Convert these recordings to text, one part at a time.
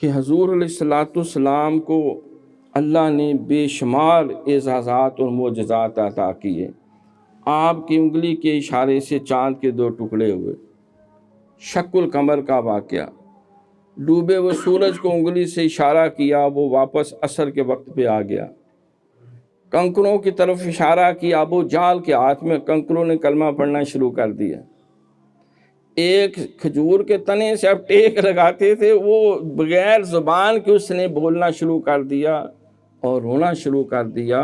کہ حضور علیہ السلام کو اللہ نے بے شمار اعزازات اور معجزات عطا کیے۔ آپ کی انگلی کے اشارے سے چاند کے 2 ٹکڑے ہوئے، شق القمر کا واقعہ، ڈوبے ہوئے سورج کو انگلی سے اشارہ کیا، وہ واپس عصر کے وقت پہ آ گیا۔ کنکروں کی طرف اشارہ کیا، ابو جہل کے ہاتھ میں کنکروں نے کلمہ پڑھنا شروع کر دیا۔ ایک کھجور کے تنے سے اب ٹیک لگاتے تھے، وہ بغیر زبان کے اس نے بولنا شروع کر دیا اور رونا شروع کر دیا،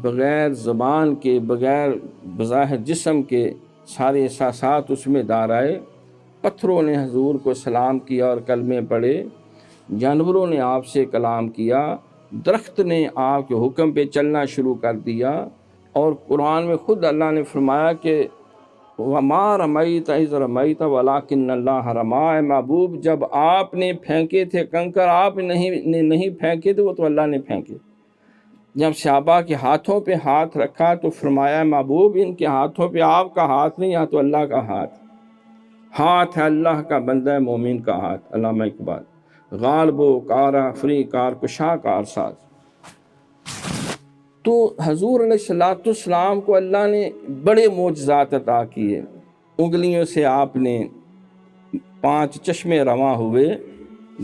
بغیر زبان کے، بغیر بظاہر جسم کے سارے احساسات اس میں دار آئے۔ پتھروں نے حضور کو سلام کیا اور کلمے پڑھے، جانوروں نے آپ سے کلام کیا، درخت نے آپ کے حکم پہ چلنا شروع کر دیا۔ اور قرآن میں خود اللہ نے فرمایا کہ وَمَا رَمَيْتَ إِذْ رَمَيْتَ وَلَٰكِنَّ اللَّهَ رَمَىٰ، اے محبوب جب آپ نے پھینکے تھے کنکر، آپ نہیں پھینکے تھے، وہ تو اللہ نے پھینکے۔ جب صحابہ کے ہاتھوں پہ ہاتھ رکھا تو فرمایا محبوب ان کے ہاتھوں پہ آپ کا ہاتھ نہیں، یا تو اللہ کا ہاتھ ہے، اللہ کا بندہ مومن کا ہاتھ۔ علامہ اقبال۔ غالب و کار فری کار کشا کار ساز۔ تو حضور علیہ السلام کو اللہ نے بڑے معجزات عطا کیے۔ انگلیوں سے آپ نے 5 چشمے رواں ہوئے،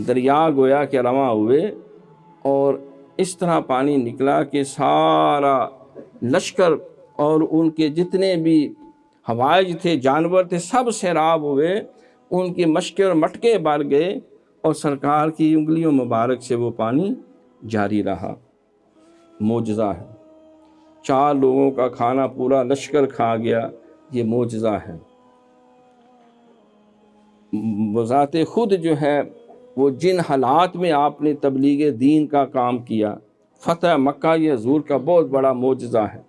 دریا گویا کہ رواں ہوئے، اور اس طرح پانی نکلا کہ سارا لشکر اور ان کے جتنے بھی ہوائج تھے، جانور تھے، سب سیراب ہوئے، ان کی مشکیں اور مٹکے بھر گئے، اور سرکار کی انگلیوں مبارک سے وہ پانی جاری رہا۔ معجزہ ہے۔ 4 لوگوں کا کھانا پورا لشکر کھا گیا، یہ معجزہ ہے۔ بذات خود جو ہے وہ جن حالات میں آپ نے تبلیغ دین کا کام کیا، فتح مکہ یہ حضور کا بہت بڑا معجزہ ہے،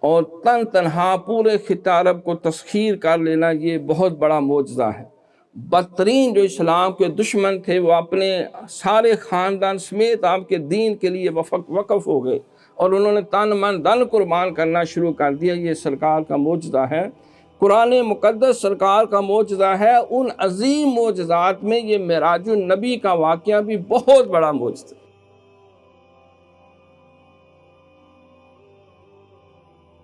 اور تنہا پورے خطہ عرب کو تسخیر کر لینا یہ بہت بڑا معجزہ ہے۔ بدترین جو اسلام کے دشمن تھے وہ اپنے سارے خاندان سمیت آپ کے دین کے لیے وقف ہو گئے، اور انہوں نے تن من دن قربان کرنا شروع کر دیا۔ یہ سرکار کا معجزہ ہے۔ قرآن مقدس سرکار کا معجزہ ہے۔ ان عظیم معجزات میں یہ معراج النبی کا واقعہ بھی بہت بڑا معجزہ ہے۔